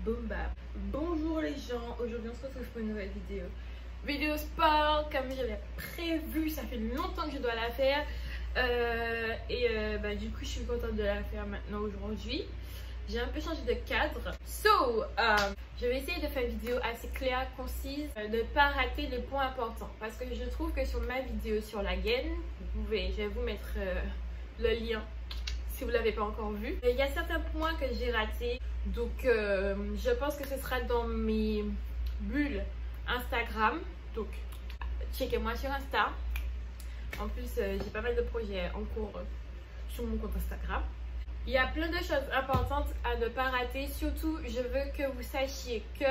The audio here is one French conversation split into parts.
Boom bap. Bonjour les gens, aujourd'hui on se retrouve pour une nouvelle vidéo sport comme j'avais prévu. Ça fait longtemps que je dois la faire du coup je suis contente de la faire maintenant aujourd'hui. J'ai un peu changé de cadre. Je vais essayer de faire une vidéo assez claire, concise, de ne pas rater les points importants. Parce que je trouve que sur ma vidéo sur la gaine, je vais vous mettre le lien si vous ne l'avez pas encore vu. Il y a certains points que j'ai ratés. Donc je pense que ce sera dans mes bulles Instagram. Donc checkez-moi sur Insta. En plus j'ai pas mal de projets en cours sur mon compte Instagram. Il y a plein de choses importantes à ne pas rater. Surtout, je veux que vous sachiez que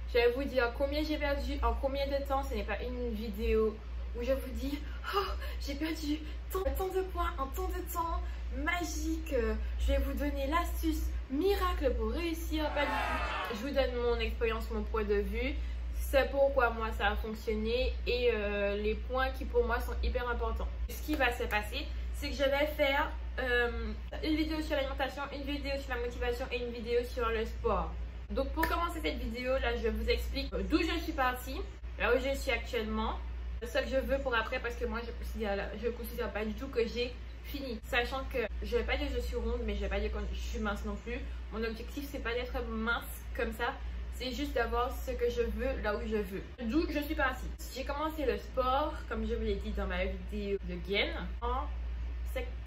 je vais vous dire combien j'ai perdu en combien de temps. Ce n'est pas une vidéo où je vous dis oh, j'ai perdu tant de points en tant de temps magique. Je vais vous donner l'astuce miracle pour réussir. Pas du tout. Je vous donne mon expérience, mon point de vue. C'est pourquoi moi ça a fonctionné et les points qui pour moi sont hyper importants. Ce qui va se passer, c'est que je vais faire une vidéo sur l'alimentation, une vidéo sur la motivation et une vidéo sur le sport. Donc pour commencer cette vidéo, là je vous explique d'où je suis partie, là où je suis actuellement, ce que je veux pour après, parce que moi je considère pas du tout que j'ai fini. Sachant que je vais pas dire que je suis ronde, mais je vais pas dire que je suis mince non plus. Mon objectif c'est pas d'être mince comme ça, c'est juste d'avoir ce que je veux là où je veux. D'où je suis partie. J'ai commencé le sport, comme je vous l'ai dit dans ma vidéo de gaine, en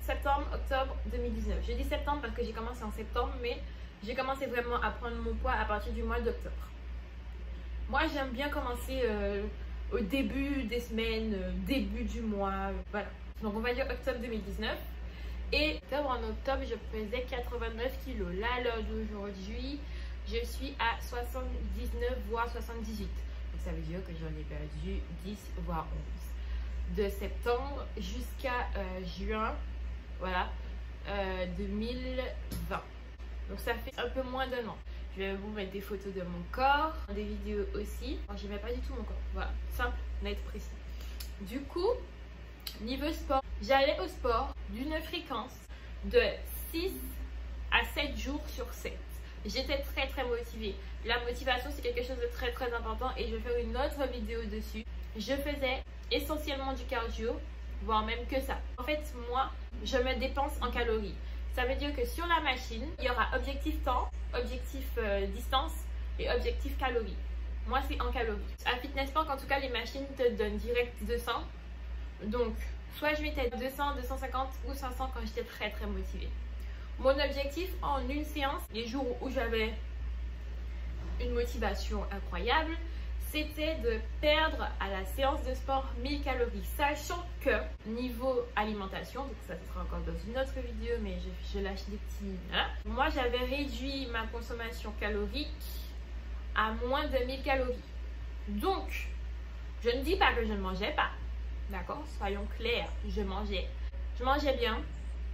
septembre-octobre 2019. Je dis septembre parce que j'ai commencé en septembre, mais j'ai commencé vraiment à prendre mon poids à partir du mois d'octobre. Moi, j'aime bien commencer au début des semaines, début du mois, voilà. Donc, on va dire octobre 2019. Et en octobre, je pesais 89 kilos. Là, à l'heure d'aujourd'hui, je suis à 79 voire 78. Donc, ça veut dire que j'en ai perdu 10 voire 11. De septembre jusqu'à juin, voilà, 2020. Donc ça fait un peu moins d'un an. Je vais vous mettre des photos de mon corps, des vidéos aussi. Je n'aimais pas du tout mon corps, voilà, simple, net, précis. Du coup, niveau sport, j'allais au sport d'une fréquence de 6 à 7 jours sur 7. J'étais très motivée. La motivation c'est quelque chose de très important et je vais faire une autre vidéo dessus. Je faisais essentiellement du cardio, voire même que ça. En fait, moi, je me dépense en calories. Ça veut dire que sur la machine, il y aura objectif temps, objectif distance et objectif calories. Moi, c'est en calories. À Fitness Park, en tout cas, les machines te donnent direct 200. Donc, soit je mettais 200, 250 ou 500 quand j'étais très motivée. Mon objectif en une séance, les jours où j'avais une motivation incroyable, c'était de perdre à la séance de sport 1000 calories. Sachant que niveau alimentation, donc ça sera encore dans une autre vidéo, mais je lâche des petits... Hein. Moi, j'avais réduit ma consommation calorique à moins de 1000 calories. Donc, je ne dis pas que je ne mangeais pas. D'accord? Soyons clairs, je mangeais bien.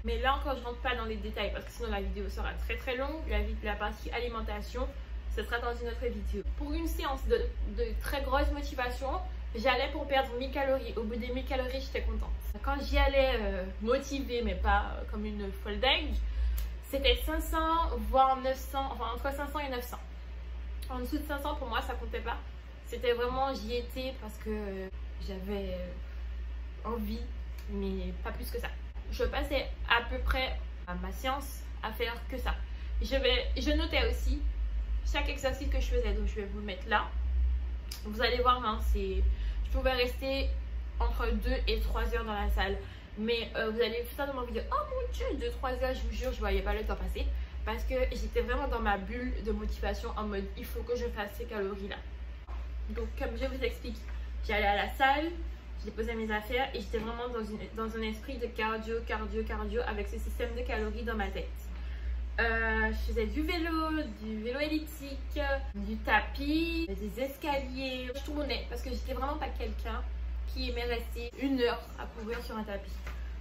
Mais là encore, je ne rentre pas dans les détails parce que sinon la vidéo sera très longue. La partie alimentation, ce sera dans une autre vidéo. Pour une séance de très grosse motivation, j'allais pour perdre 1000 calories. Au bout des 1000 calories, j'étais contente. Quand j'y allais motivée, mais pas comme une folle dingue, c'était 500 voire 900, enfin entre 500 et 900. En dessous de 500, pour moi, ça comptait pas. C'était vraiment, j'y étais parce que j'avais envie, mais pas plus que ça. Je passais à peu près à ma séance à faire que ça. Je notais aussi chaque exercice que je faisais, donc je vais vous le mettre là. Vous allez voir, hein, je pouvais rester entre 2 et 3 heures dans la salle, mais vous allez certainement vous dire oh mon dieu, 2-3 heures, je vous jure, je voyais pas le temps passer parce que j'étais vraiment dans ma bulle de motivation en mode il faut que je fasse ces calories là. Donc comme je vous explique, j'allais à la salle, j'ai posé mes affaires et j'étais vraiment dans un esprit de cardio avec ce système de calories dans ma tête. Je faisais du vélo elliptique, du tapis, des escaliers. Je tournais parce que j'étais vraiment pas quelqu'un qui aimait rester 1 heure à courir sur un tapis.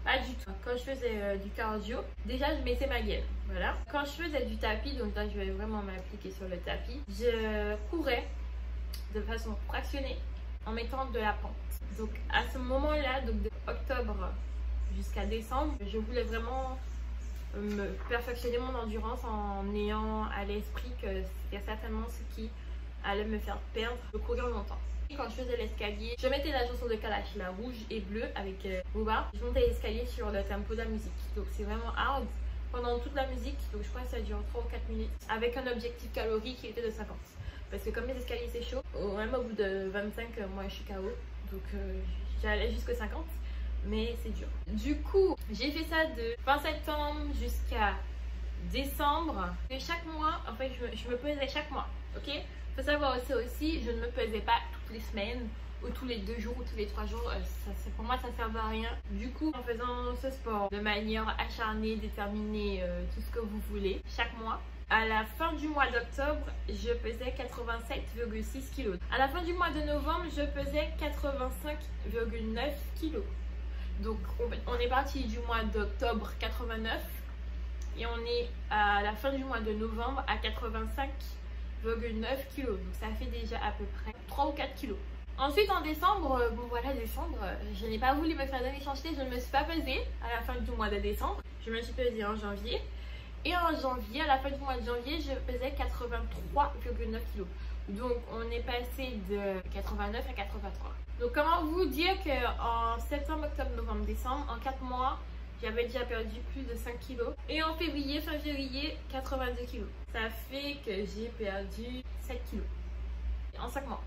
Pas du tout. Quand je faisais du cardio, déjà je mettais ma gaine. Voilà. Quand je faisais du tapis, donc là je vais vraiment m'appliquer sur le tapis, je courais de façon fractionnée en mettant de la pente. Donc à ce moment-là, donc de octobre jusqu'à décembre, je voulais vraiment me perfectionner mon endurance en ayant à l'esprit que c'était certainement ce qui allait me faire perdre de courir longtemps. Quand je faisais l'escalier, je mettais la chanson de Kalash, la rouge et bleue avec Booba. Je montais l'escalier sur le tempo de la musique. Donc c'est vraiment hard pendant toute la musique. Donc je crois que ça dure 3 ou 4 minutes. Avec un objectif calories qui était de 50. Parce que comme les escaliers c'est chaud, même au bout de 25, moi je suis KO. Donc j'allais jusqu'à 50. Mais c'est dur. Du coup, j'ai fait ça de fin septembre jusqu'à décembre. Et chaque mois, en fait, je me pesais chaque mois. Ok? Faut savoir aussi, je ne me pesais pas toutes les semaines ou tous les 2 jours ou tous les 3 jours. Pour moi, ça ne servait à rien. Du coup, en faisant ce sport de manière acharnée, déterminée, tout ce que vous voulez, chaque mois, à la fin du mois d'octobre, je pesais 87,6 kg. À la fin du mois de novembre, je pesais 85,9 kg. Donc, on est parti du mois d'octobre 89 et on est à la fin du mois de novembre à 85,9 kg. Donc, ça fait déjà à peu près 3 ou 4 kg. Ensuite, en décembre, bon voilà, décembre, je n'ai pas voulu me faire de l'échangeté. Je ne me suis pas pesée à la fin du mois de décembre. Je me suis pesée en janvier. Et en janvier, à la fin du mois de janvier, je pesais 83,9 kg. Donc, on est passé de 89 à 83. Donc, comment vous dire qu'en septembre, octobre, novembre, décembre, en 4 mois, j'avais déjà perdu plus de 5 kg. Et en février, fin février, 82 kg. Ça fait que j'ai perdu 7 kg en 5 mois.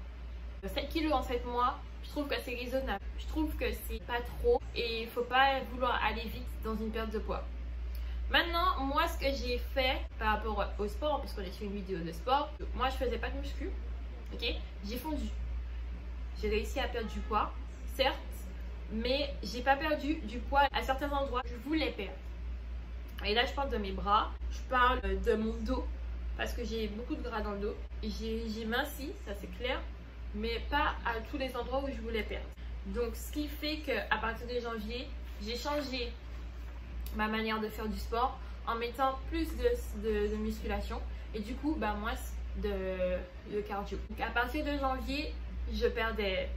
7 kg en 7 mois, je trouve que c'est raisonnable. Je trouve que c'est pas trop et il faut pas vouloir aller vite dans une perte de poids. Maintenant, moi, ce que j'ai fait par rapport au sport, parce qu'on est sur une vidéo de sport, moi, je faisais pas de muscu, ok? J'ai fondu. J'ai réussi à perdre du poids, certes, mais j'ai pas perdu du poids à certains endroits. Je voulais perdre. Et là, je parle de mes bras, je parle de mon dos, parce que j'ai beaucoup de gras dans le dos. J'ai minci, ça c'est clair, mais pas à tous les endroits où je voulais perdre. Donc, ce qui fait qu'à partir de janvier, j'ai changé ma manière de faire du sport en mettant plus de musculation et du coup moins de cardio. Donc à partir de janvier, je perdais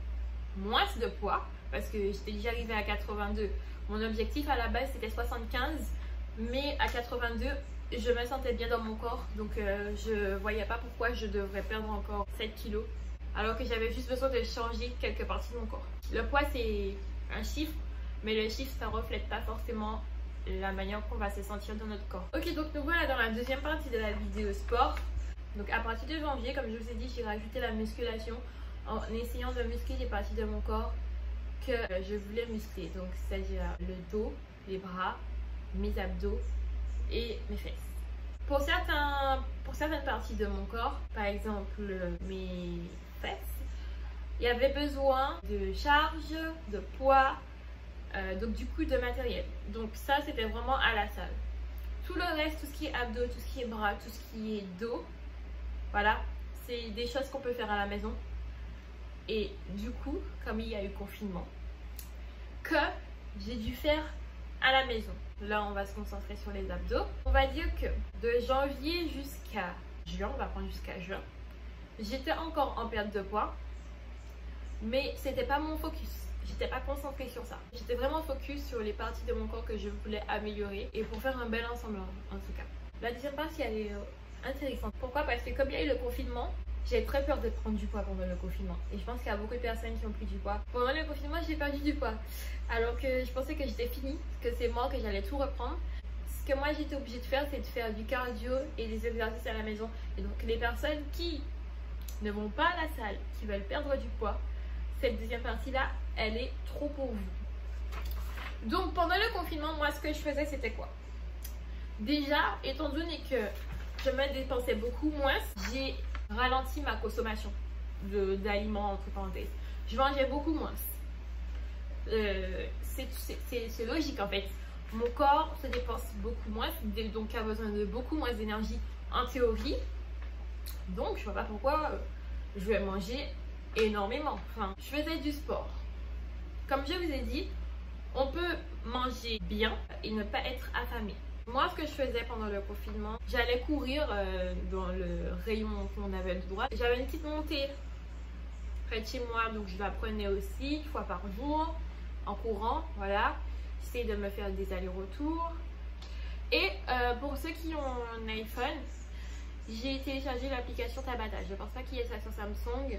moins de poids parce que j'étais déjà arrivée à 82. Mon objectif à la base c'était 75, mais à 82 je me sentais bien dans mon corps, donc je voyais pas pourquoi je devrais perdre encore 7 kilos alors que j'avais juste besoin de changer quelques parties de mon corps. Le poids c'est un chiffre, mais le chiffre ça reflète pas forcément la manière qu'on va se sentir dans notre corps. Ok, donc nous voilà dans la deuxième partie de la vidéo sport. Donc à partir de janvier, comme je vous ai dit, j'ai rajouté la musculation. En essayant de muscler les parties de mon corps que je voulais muscler. Donc c'est-à-dire le dos, les bras, mes abdos et mes fesses. Pour certaines parties de mon corps, par exemple mes fesses, il y avait besoin de charge, de poids, donc du coup de matériel. Donc ça c'était vraiment à la salle. Tout le reste, tout ce qui est abdos, tout ce qui est bras, tout ce qui est dos, voilà, c'est des choses qu'on peut faire à la maison. Et du coup, comme il y a eu confinement, que j'ai dû faire à la maison. Là on va se concentrer sur les abdos. On va dire que de janvier jusqu'à juin, on va prendre jusqu'à juin, j'étais encore en perte de poids, mais c'était pas mon focus. J'étais pas concentrée sur ça. J'étais vraiment focus sur les parties de mon corps que je voulais améliorer et pour faire un bel ensemble en tout cas. La deuxième partie elle est intéressante. Pourquoi? Parce que comme il y a eu le confinement, j'ai très peur de prendre du poids pendant le confinement. Et je pense qu'il y a beaucoup de personnes qui ont pris du poids. Pendant le confinement, j'ai perdu du poids. Alors que je pensais que j'étais finie, que c'est mort, que j'allais tout reprendre. Ce que moi j'étais obligée de faire, c'est de faire du cardio et des exercices à la maison. Et donc les personnes qui ne vont pas à la salle, qui veulent perdre du poids, cette deuxième partie-là, elle est trop pour vous. Donc pendant le confinement, moi ce que je faisais c'était quoi? Déjà, étant donné que je me dépensais beaucoup moins, j'ai ralenti ma consommation d'aliments entre parenthèses. Je mangeais beaucoup moins. C'est logique en fait. Mon corps se dépense beaucoup moins, donc a besoin de beaucoup moins d'énergie en théorie. Donc je vois pas pourquoi je vais manger énormément. Enfin, je faisais du sport. Comme je vous ai dit, on peut manger bien et ne pas être affamé. Moi, ce que je faisais pendant le confinement, j'allais courir dans le rayon qu'on avait le droit. J'avais une petite montée près de chez moi, donc je la prenais aussi 1 fois par jour en courant. Voilà, j'essayais de me faire des allers-retours. Et pour ceux qui ont un iPhone, j'ai téléchargé l'application Tabata. Je pense pas qu'il y ait ça sur Samsung,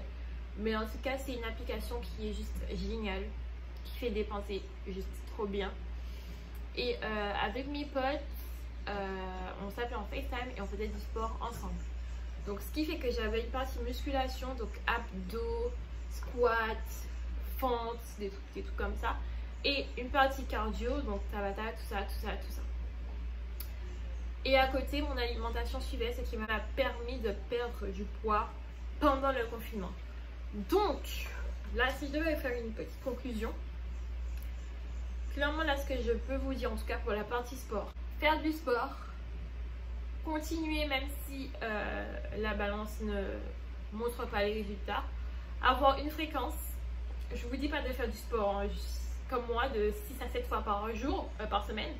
mais en tout cas c'est une application qui est juste géniale, qui fait dépenser juste trop bien. Et avec mes potes, on s'appelait en FaceTime et on faisait du sport ensemble. Donc ce qui fait que j'avais une partie musculation, donc abdos, squat, fente, des trucs comme ça, et une partie cardio, donc Tabata, tout ça. Et à côté, mon alimentation suivait, ce qui m'a permis de perdre du poids pendant le confinement. Donc là, si je devais faire une petite conclusion, clairement là, ce que je peux vous dire, en tout cas pour la partie sport, faire du sport, continuer même si la balance ne montre pas les résultats, avoir une fréquence. Je vous dis pas de faire du sport hein, comme moi de 6 à 7 fois par jour, par semaine,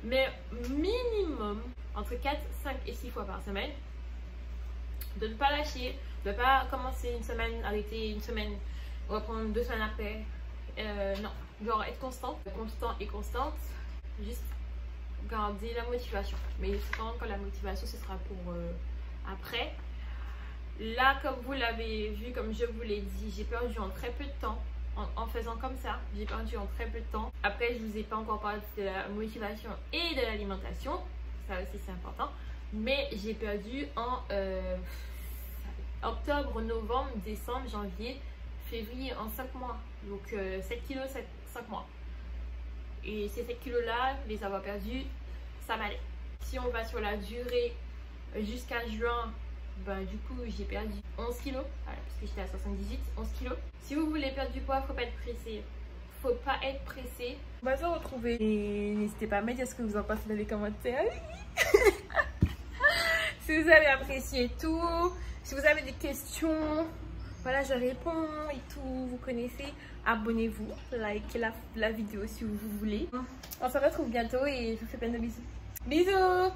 mais minimum entre 4, 5 et 6 fois par semaine. De ne pas lâcher, de ne pas commencer une semaine, arrêter une semaine, reprendre 2 semaines après. Non, genre être constant et constante, juste garder la motivation. Mais souvent quand la motivation ce sera pour après. Là, comme vous l'avez vu, comme je vous l'ai dit, j'ai perdu en très peu de temps. En faisant comme ça, j'ai perdu en très peu de temps. Après, je vous ai pas encore parlé de la motivation et de l'alimentation. Ça aussi, c'est important. Mais j'ai perdu en octobre, novembre, décembre, janvier, février, en 5 mois. Donc, 7 kilos, 5 mois. Et ces 7 kilos-là, les avoir perdus, ça m'allait. Si on va sur la durée jusqu'à juin, ben, du coup j'ai perdu 11 kilos, voilà, parce que j'étais à 78, 11 kilos. Si vous voulez perdre du poids, faut pas être pressé. Faut pas être pressé. On va se retrouver. Et n'hésitez pas à me dire ce que vous en pensez dans les commentaires. Si vous avez apprécié tout, si vous avez des questions, voilà, je réponds et tout, vous connaissez. Abonnez-vous, likez la vidéo si vous voulez. On se retrouve bientôt et je vous fais plein de bisous. Bisous!